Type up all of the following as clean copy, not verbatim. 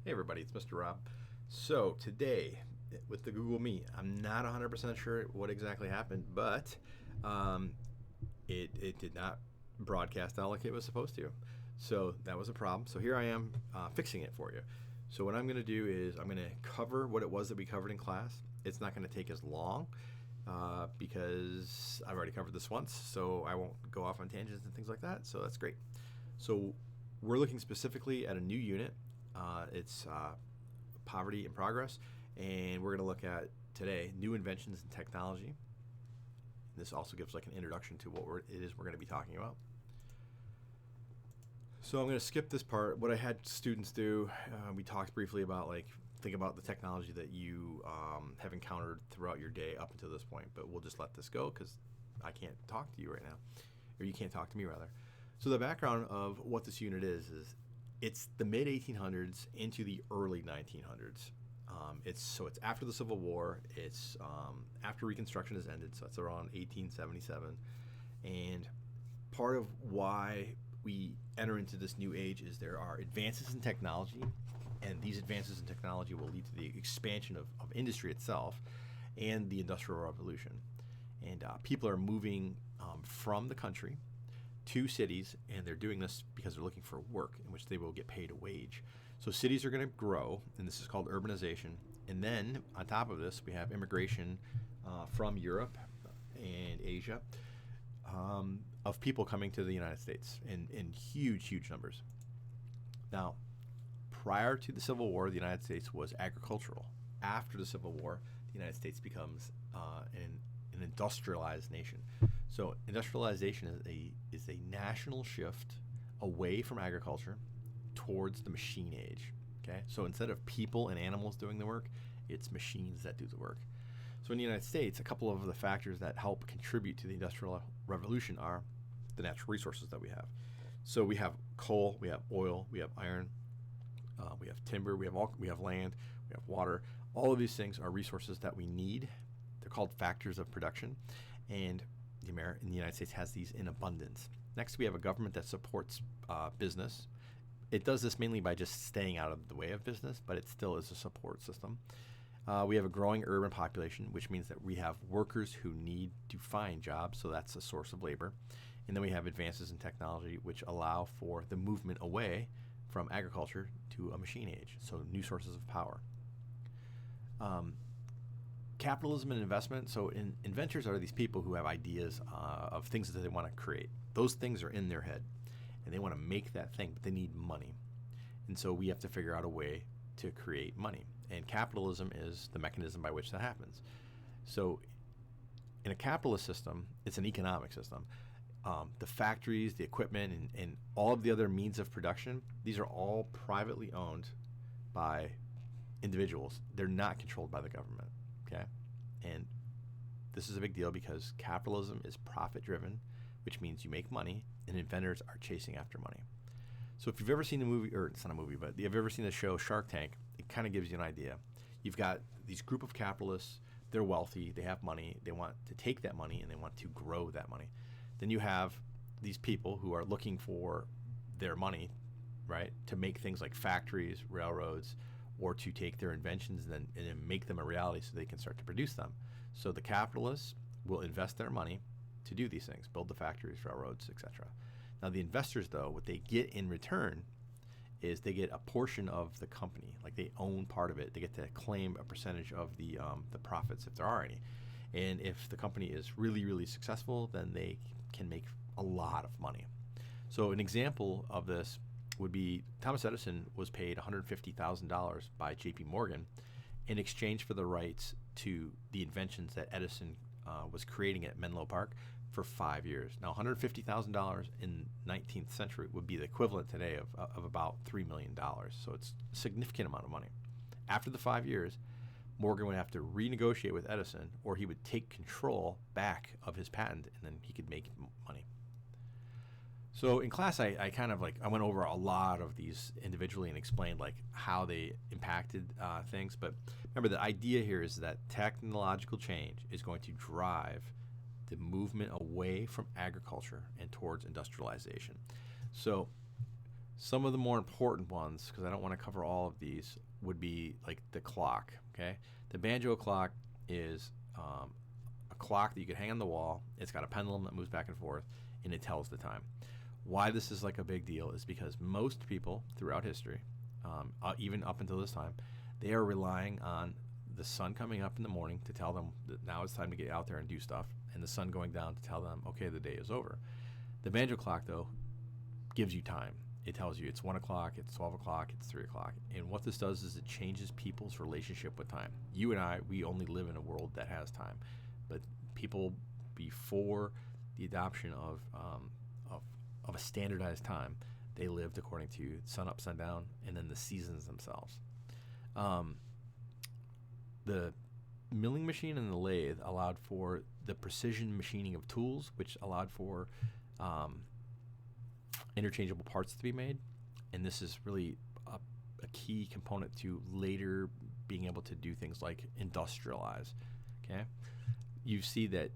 Hey everybody, it's Mr. Rob. So today with the Google Meet, I'm not 100% sure what exactly happened, but it did not broadcast out like it was supposed to. So that was a problem. So here I am fixing it for you. So what I'm going to do is I'm going to cover what it was that we covered in class. It's not going to take as long because I've already covered this once, so I won't go off on tangents and things like that. So that's great. So we're looking specifically at a new unit. It's Poverty in Progress, and we're going to look at today new inventions in technology. This also gives like an introduction to what it is we're going to be talking about. So I'm going to skip this part. What I had students do, we talked briefly about think about the technology that you have encountered throughout your day up until this point, but we'll just let this go because I can't talk to you right now, or you can't talk to me rather. So the background of what this unit is it's the mid 1800s into the early 1900s. It's after the Civil War. It's after Reconstruction has ended, so it's around 1877. And part of why we enter into this new age is there are advances in technology, and these advances in technology will lead to the expansion of industry itself and the Industrial Revolution. And people are moving from the country to cities, and they're doing this because they're looking for work in which they will get paid a wage. So cities are going to grow, and this is called urbanization. And then on top of this, we have immigration from Europe and Asia of people coming to the United States in huge numbers. Now, prior to the Civil War, the United States was agricultural. After the Civil War, the United States becomes an industrialized nation. So industrialization is a national shift away from agriculture towards the machine age. Okay, so instead of people and animals doing the work, it's machines that do the work. So in the United States, a couple of the factors that help contribute to the Industrial Revolution are the natural resources that we have. So we have coal, we have oil, we have iron, we have timber, we have land, we have water. All of these things are resources that we need. They're called factors of production, and the United States has these in abundance. Next, we have a government that supports business. It does this mainly by just staying out of the way of business, but it still is a support system. We have a growing urban population, which means that we have workers who need to find jobs, so that's a source of labor. And then we have advances in technology, which allow for the movement away from agriculture to a machine age, so new sources of power. Capitalism and investment. So inventors are these people who have ideas of things that they want to create. Those things are in their head, and they want to make that thing, but they need money. And so we have to figure out a way to create money. And capitalism is the mechanism by which that happens. So in a capitalist system, it's an economic system. The factories, the equipment, and all of the other means of production, these are all privately owned by individuals. They're not controlled by the government. Okay, and this is a big deal because capitalism is profit-driven, which means you make money, and inventors are chasing after money. So if you've ever seen the movie, or it's not a movie, but you've ever seen the show Shark Tank, it kind of gives you an idea. You've got these group of capitalists, they're wealthy, they have money, they want to take that money, and they want to grow that money. Then you have these people who are looking for their money, right, to make things like factories, railroads, or to take their inventions and then make them a reality so they can start to produce them. So the capitalists will invest their money to do these things, build the factories, railroads, etc. Now the investors, though, what they get in return is they get a portion of the company, like they own part of it. They get to claim a percentage of the profits if there are any. And if the company is really successful, then they can make a lot of money. So an example of this would be Thomas Edison was paid $150,000 by JP Morgan in exchange for the rights to the inventions that Edison was creating at Menlo Park for 5 years. Now, $150,000 in 19th century would be the equivalent today of about $3 million. So it's a significant amount of money. After the 5 years, Morgan would have to renegotiate with Edison, or he would take control back of his patent, and then he could make money. So in class, I went over a lot of these individually and explained how they impacted things. But remember, the idea here is that technological change is going to drive the movement away from agriculture and towards industrialization. So Some of the more important ones, because I don't want to cover all of these, would be like the clock. Okay, the banjo clock is a clock that you can hang on the wall. It's got a pendulum that moves back and forth, and it tells the time. Why this is like a big deal is because most people throughout history, even up until this time, they are relying on the sun coming up in the morning to tell them that now it's time to get out there and do stuff, and the sun going down to tell them, okay, the day is over. The banjo clock, though, gives you time. It tells you it's 1 o'clock, it's 12 o'clock, it's 3 o'clock. And what this does is it changes people's relationship with time. You and I, we only live in a world that has time. But people before the adoption of a standardized time, they lived according to sun up, sun down, and then the seasons themselves. The milling machine and the lathe allowed for the precision machining of tools, which allowed for interchangeable parts to be made. And this is really a key component to later being able to do things like industrialize. Okay, you see that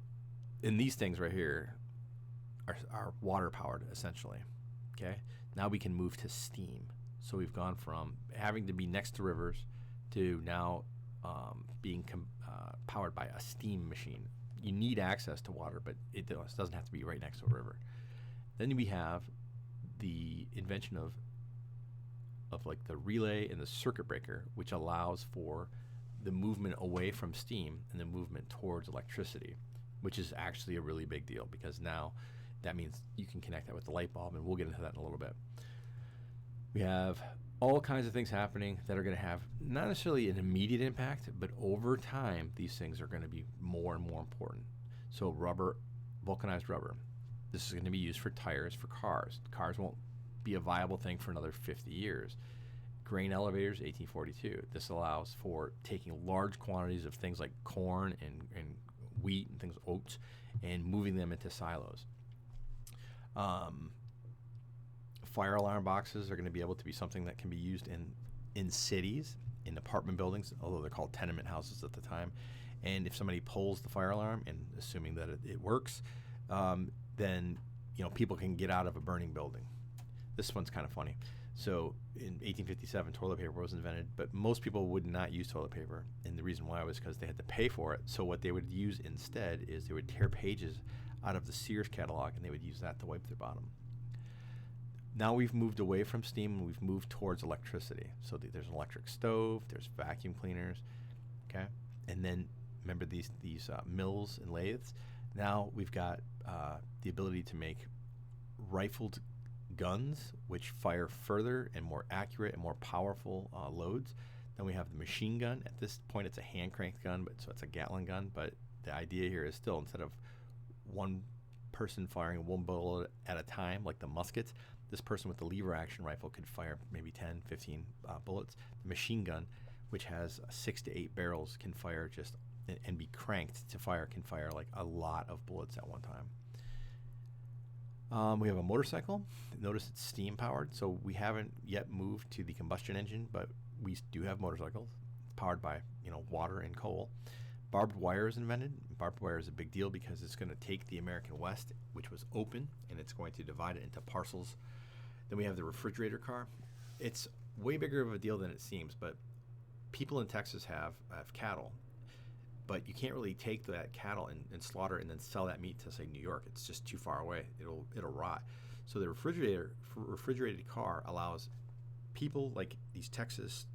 in these things right here are water powered essentially. Okay, now we can move to steam. So we've gone from having to be next to rivers to now being powered by a steam machine. You need access to water, but it doesn't have to be right next to a river. Then we have the invention of like the relay and the circuit breaker, which allows for the movement away from steam and the movement towards electricity, which is actually a really big deal because now that means you can connect that with the light bulb, and we'll get into that in a little bit. We have all kinds of things happening that are going to have not necessarily an immediate impact, but over time, these things are going to be more and more important. So rubber, vulcanized rubber. This is going to be used for tires for cars. Cars won't be a viable thing for another 50 years. Grain elevators, 1842. This allows for taking large quantities of things like corn and wheat and things, oats, and moving them into silos. Fire alarm boxes are going to be able to be something that can be used in cities, in apartment buildings, although they're called tenement houses at the time. And if somebody pulls the fire alarm, and assuming that it works, then people can get out of a burning building. This one's kind of funny. So in 1857, toilet paper was invented, but most people would not use toilet paper. And the reason why was because they had to pay for it. So what they would use instead is they would tear pages out of the Sears catalog, and they would use that to wipe their bottom. Now we've moved away from steam, and we've moved towards electricity. So there's an electric stove, there's vacuum cleaners, okay? And then remember these mills and lathes? Now we've got the ability to make rifled guns, which fire further and more accurate and more powerful loads. Then we have the machine gun. At this point, it's a hand-cranked gun, so it's a Gatling gun. But the idea here is still, instead of one person firing one bullet at a time, like the muskets, this person with the lever action rifle could fire maybe 10, 15 bullets. The machine gun, which has 6 to 8 barrels, can fire and be cranked to fire, can fire like a lot of bullets at one time. We have a motorcycle. Notice it's steam powered, so we haven't yet moved to the combustion engine, but we do have motorcycles powered by water and coal. Barbed wire is invented. Barbed wire is a big deal because it's going to take the American West, which was open, and it's going to divide it into parcels. Then we have the refrigerator car. It's way bigger of a deal than it seems, but people in Texas have cattle, but you can't really take that cattle and slaughter and then sell that meat to, say, New York. It's just too far away. It'll rot. So the refrigerated car allows people like these Texas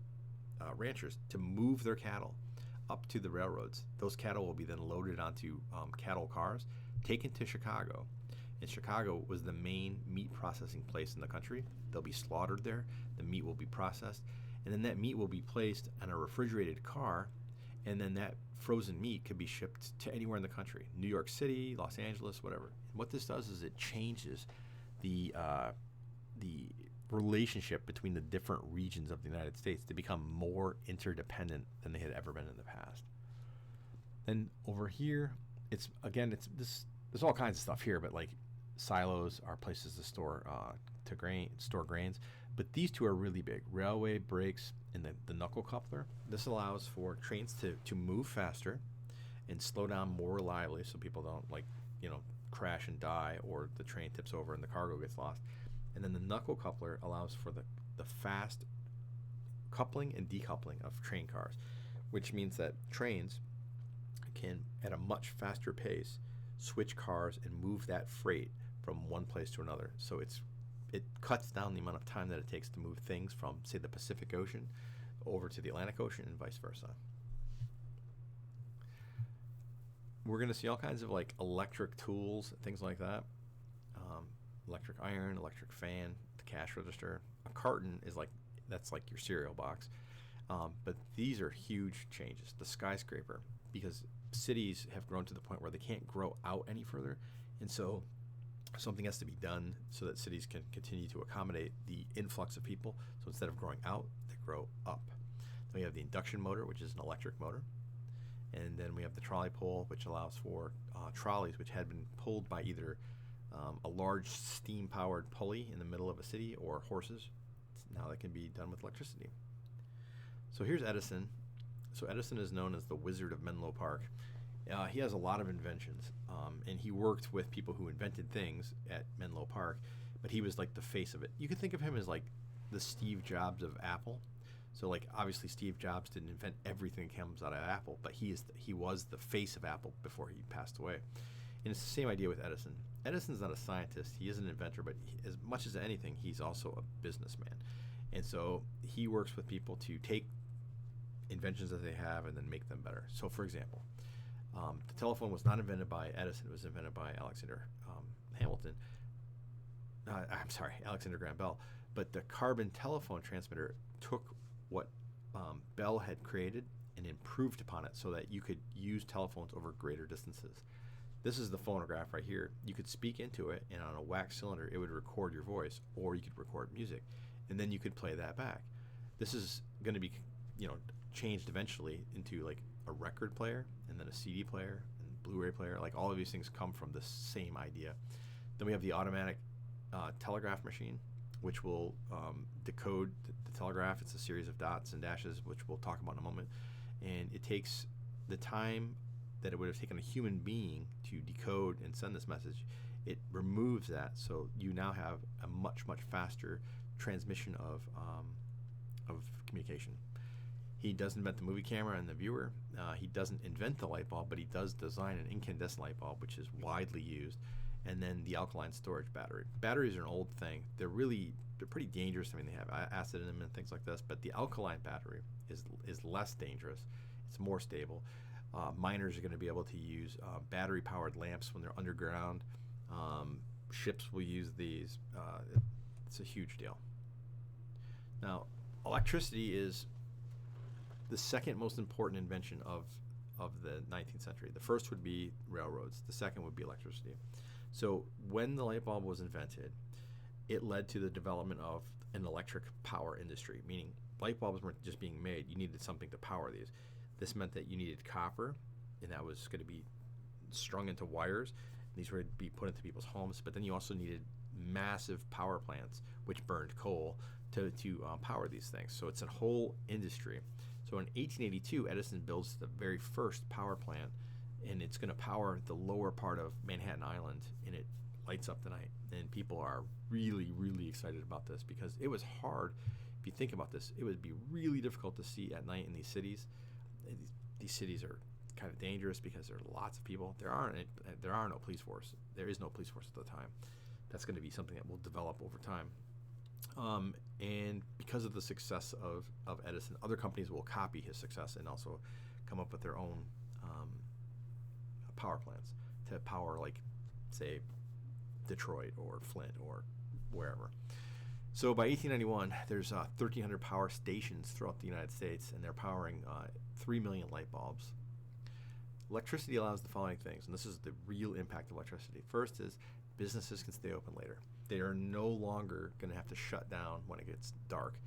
ranchers to move their cattle up to the railroads. Those cattle will be then loaded onto cattle cars, taken to Chicago. And Chicago was the main meat processing place in the country. They'll be slaughtered there. The meat will be processed. And then that meat will be placed on a refrigerated car. And then that frozen meat could be shipped to anywhere in the country. New York City, Los Angeles, whatever. And what this does is it changes the relationship between the different regions of the United States to become more interdependent than they had ever been in the past. Then over here, there's all kinds of stuff here, but like silos are places to store grains. But these two are really big: railway brakes and the knuckle coupler. This allows for trains to move faster and slow down more reliably, so people don't crash and die, or the train tips over and the cargo gets lost. And then the knuckle coupler allows for the fast coupling and decoupling of train cars, which means that trains can, at a much faster pace, switch cars and move that freight from one place to another. So it cuts down the amount of time that it takes to move things from, say, the Pacific Ocean over to the Atlantic Ocean and vice versa. We're going to see all kinds of like electric tools, things like that. Electric iron, electric fan, the cash register. A carton is like, that's like your cereal box. But these are huge changes. The skyscraper, because cities have grown to the point where they can't grow out any further. And so something has to be done so that cities can continue to accommodate the influx of people. So instead of growing out, they grow up. Then we have the induction motor, which is an electric motor. And then we have the trolley pole, which allows for trolleys, which had been pulled by either a large steam-powered pulley in the middle of a city or horses. Now that can be done with electricity. So here's Edison. So Edison is known as the Wizard of Menlo Park. He has a lot of inventions, and he worked with people who invented things at Menlo Park, but he was like the face of it. You could think of him as like the Steve Jobs of Apple. So like obviously Steve Jobs didn't invent everything that comes out of Apple, but he was the face of Apple before he passed away. And it's the same idea with Edison. Edison's not a scientist, he is an inventor, but as much as anything, he's also a businessman. And so he works with people to take inventions that they have and then make them better. So for example, the telephone was not invented by Edison, it was invented by Alexander Graham Bell. But the carbon telephone transmitter took what Bell had created and improved upon it so that you could use telephones over greater distances. This is the phonograph right here. You could speak into it, and on a wax cylinder, it would record your voice, or you could record music, and then you could play that back. This is going to be, changed eventually into like a record player, and then a CD player, and Blu-ray player. Like all of these things come from the same idea. Then we have the automatic telegraph machine, which will decode the telegraph. It's a series of dots and dashes, which we'll talk about in a moment. And it takes the time that it would have taken a human being to decode and send this message. It removes that, so you now have a much, much faster transmission of communication. He does invent the movie camera and the viewer. He doesn't invent the light bulb, but he does design an incandescent light bulb, which is widely used. And then the alkaline storage battery. Batteries are an old thing. They're pretty dangerous. I mean, they have acid in them and things like this. But the alkaline battery is less dangerous. It's more stable. Miners are going to be able to use battery-powered lamps when they're underground. Ships will use these. It's a huge deal. Now, electricity is the second most important invention of the 19th century. The first would be railroads. The second would be electricity. So when the light bulb was invented, it led to the development of an electric power industry, meaning light bulbs weren't just being made. You needed something to power these. This meant that you needed copper, and that was going to be strung into wires. These were to be put into people's homes, but then you also needed massive power plants, which burned coal, to power these things. So it's a whole industry. So in 1882, Edison builds the very first power plant, and it's going to power the lower part of Manhattan Island, and it lights up the night. And people are really, really excited about this because it was hard. If you think about this, it would be really difficult to see at night in these cities. These cities are kind of dangerous because there are lots of people. There are no police force. There is no police force at the time. That's going to be something that will develop over time. And because of the success of Edison, other companies will copy his success and also come up with their own power plants to power, like, say, Detroit or Flint or wherever. So by 1891, there's 1,300 power stations throughout the United States, and they're powering 3 million light bulbs. Electricity allows the following things, and this is the real impact of electricity. First is businesses can stay open later. They are no longer going to have to shut down when it gets dark.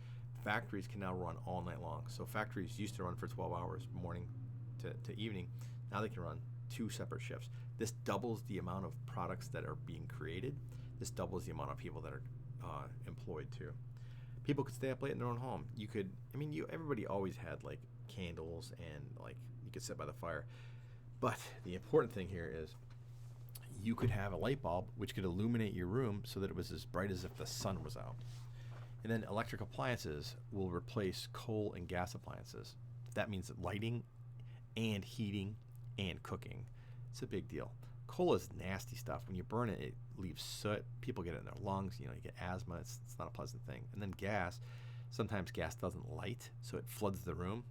Factories can now run all night long. So factories used to run for 12 hours, morning to evening. Now they can run 2 separate shifts. This doubles the amount of products that are being created. This doubles the amount of people that are employed too. People could stay up late in their own home. Everybody always had like candles and like you could sit by the fire. But the important thing here is you could have a light bulb which could illuminate your room so that it was as bright as if the sun was out. And then electric appliances will replace coal and gas appliances. That means lighting and heating and cooking. It's a big deal. Coal is nasty stuff. When you burn it, it leaves soot. People get it in their lungs. You get asthma. It's not a pleasant thing. And then gas. Sometimes gas doesn't light, so it floods the room.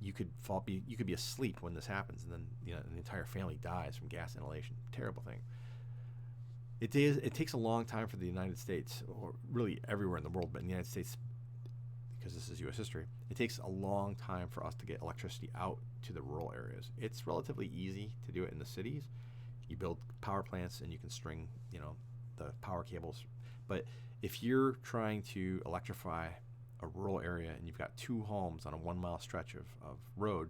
You could be asleep when this happens, and then the entire family dies from gas inhalation. Terrible thing. It takes a long time for the United States, or really everywhere in the world, but in the United States, because this is U.S. history, it takes a long time for us to get electricity out to the rural areas. It's relatively easy to do it in the cities. You build power plants and you can string, the power cables. But if you're trying to electrify a rural area and you've got 2 homes on a 1-mile stretch of road,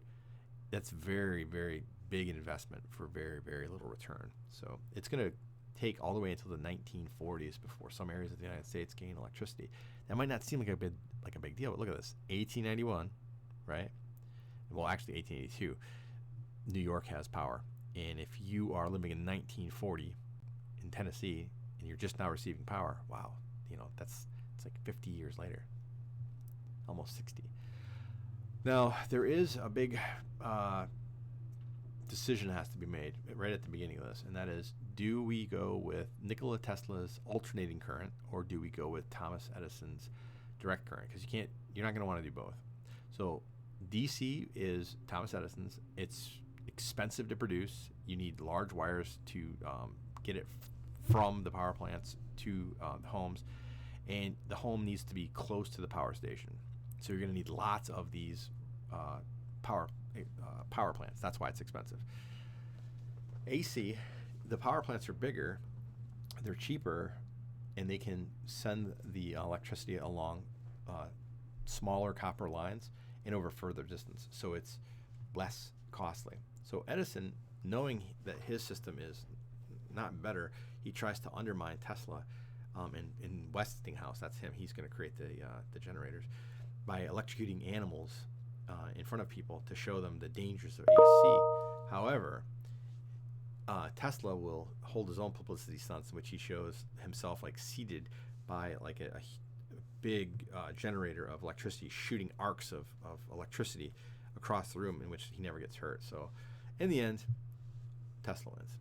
that's very, very big an investment for very, very little return. So it's going to take all the way until the 1940s before some areas of the United States gain electricity. That might not seem like a big deal, but look at this. 1891, right? Well, actually 1882, New York has power. And if you are living in 1940 in Tennessee and you're just now receiving power, wow, it's like 50 years later, almost 60. Now, there is a big decision that has to be made right at the beginning of this, and that is, do we go with Nikola Tesla's alternating current, or do we go with Thomas Edison's direct current? Because you're not going to want to do both. So DC is Thomas Edison's. It's expensive to produce. You need large wires to get it from the power plants to the homes, and the home needs to be close to the power station. So you're going to need lots of these power plants. That's why it's expensive. AC, the power plants are bigger, they're cheaper, and they can send the electricity along smaller copper lines and over further distance. So it's less costly. So Edison, knowing that his system is not better, he tries to undermine Tesla. In Westinghouse, that's him. He's going to create the generators by electrocuting animals in front of people to show them the dangers of AC. However, Tesla will hold his own publicity stunts in which he shows himself seated by a big generator of electricity, shooting arcs of electricity across the room, in which he never gets hurt. So in the end, Tesla wins.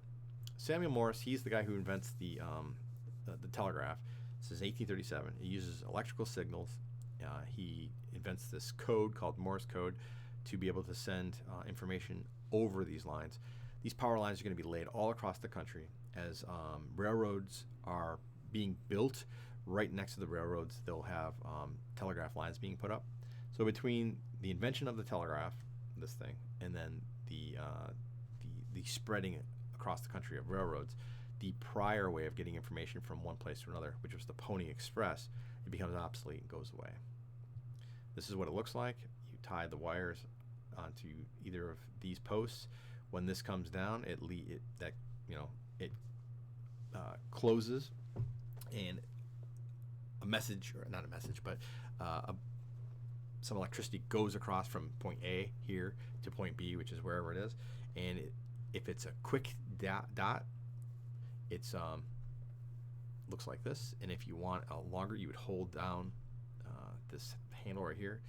Samuel Morse, he's the guy who invents the telegraph. This is 1837. He uses electrical signals. He invents this code called Morse code to be able to send information over these lines. These power lines are going to be laid all across the country. As railroads are being built, right next to the railroads, they'll have telegraph lines being put up. So between the invention of the telegraph, this thing, and then the spreading across the country of railroads, the prior way of getting information from one place to another, which was the Pony Express, it becomes obsolete and goes away. This is what it looks like. You tie the wires onto either of these posts. When this comes down, it closes, and a message, or not a message, but some electricity goes across from point A here to point B, which is wherever it is. And if it's a quick dot, it's looks like this. And if you want a longer, you would hold down this handle right here.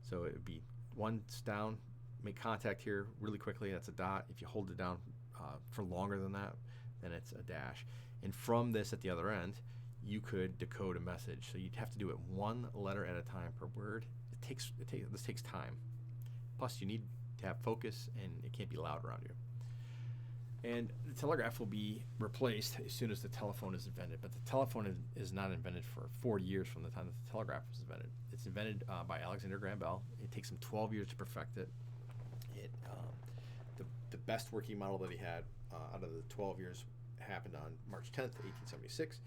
So it would be once down, make contact here really quickly, that's a dot. If you hold it down for longer than that, then it's a dash. And from this at the other end, you could decode a message. So you'd have to do it one letter at a time per word. This takes time. Plus, you need to have focus, and it can't be loud around you. And the telegraph will be replaced as soon as the telephone is invented. But the telephone is not invented for 40 years from the time that the telegraph was invented. It's invented by Alexander Graham Bell. It takes him 12 years to perfect it. The best working model that he had out of the 12 years happened on March 10th, 1876,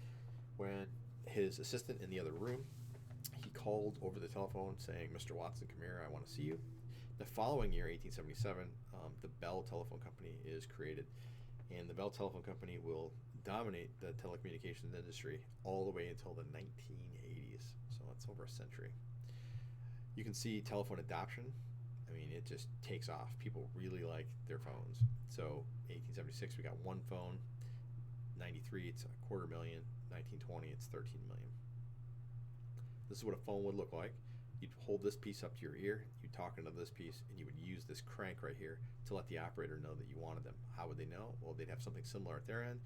when his assistant in the other room, he called over the telephone saying, "Mr. Watson, come here, I want to see you." The following year, 1877, the Bell Telephone Company is created, and the Bell Telephone Company will dominate the telecommunications industry all the way until the 1980s. So that's over a century. You can see telephone adoption. I mean, it just takes off. People really like their phones. So 1876, we got one phone. 93, it's a quarter million. 1920, it's 13 million. This is what a phone would look like. You'd hold this piece up to your ear, you'd talk into this piece, and you would use this crank right here to let the operator know that you wanted them. How would they know? Well, they'd have something similar at their end,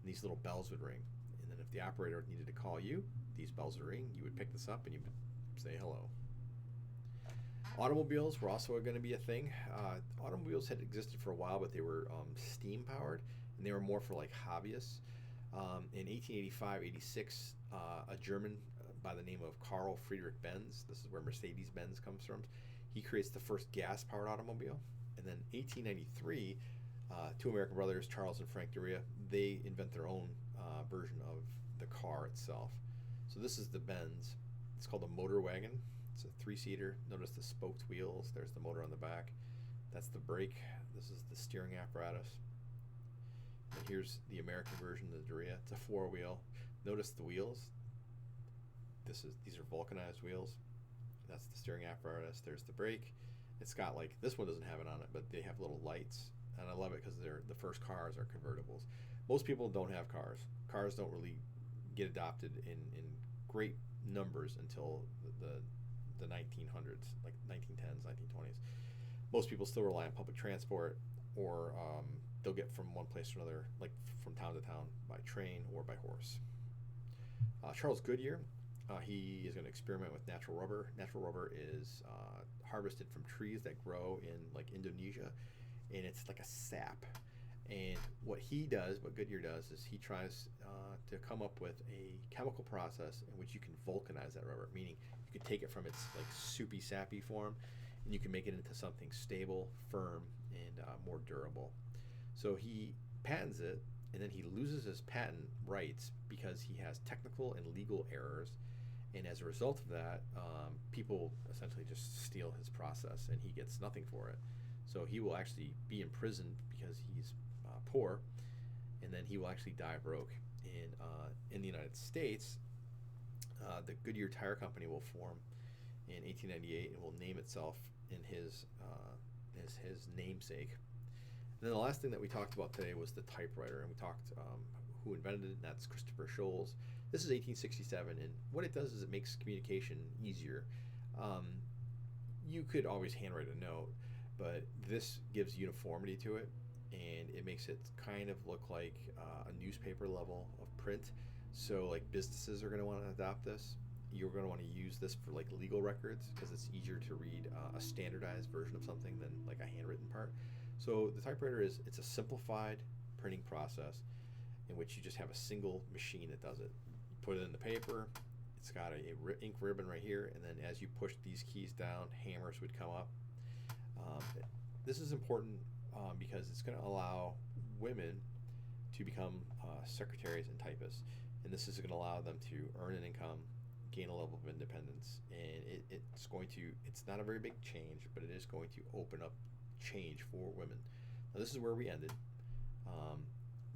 and these little bells would ring. And then if the operator needed to call you, these bells would ring, you would pick this up, and you would say hello. Automobiles were also going to be a thing. Automobiles had existed for a while, but they were steam powered, and they were more for like hobbyists. In 1885-86, a German by the name of Carl Friedrich Benz, this is where Mercedes-Benz comes from, he creates the first gas-powered automobile. And then 1893, two American brothers, Charles and Frank Duryea, they invent their own version of the car itself. So this is the Benz. It's called a motor wagon. It's a three-seater. Notice the spoked wheels. There's the motor on the back. That's the brake. This is the steering apparatus. And here's the American version of the Duryea. It's a four-wheel. Notice the wheels. These are vulcanized wheels. That's the steering apparatus. There's the brake. It's got like, this one doesn't have it on it, but they have little lights. And I love it because the first cars are convertibles. Most people don't have cars. Cars don't really get adopted in great numbers until the 1900s, like 1910s, 1920s. Most people still rely on public transport, or they'll get from one place to another, like from town to town, by train or by horse. Charles Goodyear, he is going to experiment with natural rubber. Natural rubber is harvested from trees that grow in like Indonesia, and it's like a sap. And what Goodyear does, is he tries to come up with a chemical process in which you can vulcanize that rubber, meaning you can take it from its like soupy, sappy form, and you can make it into something stable, firm, and more durable. So he patents it, and then he loses his patent rights because he has technical and legal errors. And as a result of that, people essentially just steal his process, and he gets nothing for it. So he will actually be imprisoned because he's poor, and then he will actually die broke. In the United States, the Goodyear Tire Company will form in 1898 and will name itself in his namesake. And then the last thing that we talked about today was the typewriter, and we talked who invented it, and that's Christopher Sholes. This is 1867, and what it does is it makes communication easier. You could always handwrite a note, but this gives uniformity to it, and it makes it kind of look like a newspaper level of print. So like businesses are going to want to adopt this. You're going to want to use this for like legal records because it's easier to read a standardized version of something than like a handwritten part. So the typewriter it's a simplified printing process in which you just have a single machine that does it. You put it in the paper. It's got a ink ribbon right here, and then as you push these keys down, hammers would come up. This is important because it's going to allow women to become secretaries and typists, and this is going to allow them to earn an income, gain a level of independence, and it's not a very big change, but it is going to open up change for women. Now this is where we ended.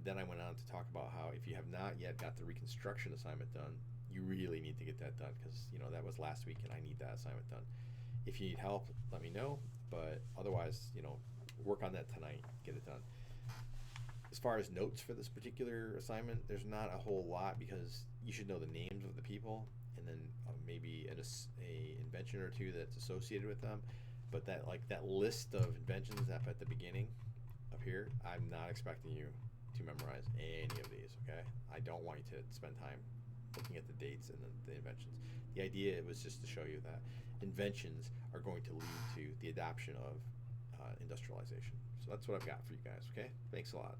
Then I went on to talk about how if you have not yet got the Reconstruction assignment done, you really need to get that done because that was last week and I need that assignment done. If you need help, let me know, but otherwise, work on that tonight, get it done. As far as notes for this particular assignment, there's not a whole lot because you should know the names of the people and then maybe a invention or two that's associated with them. But that list of inventions up at the beginning up here, I'm not expecting you to memorize any of these, okay? I don't want you to spend time looking at the dates and the inventions. The idea was just to show you that inventions are going to lead to the adoption of industrialization. So that's what I've got for you guys, okay? Thanks a lot.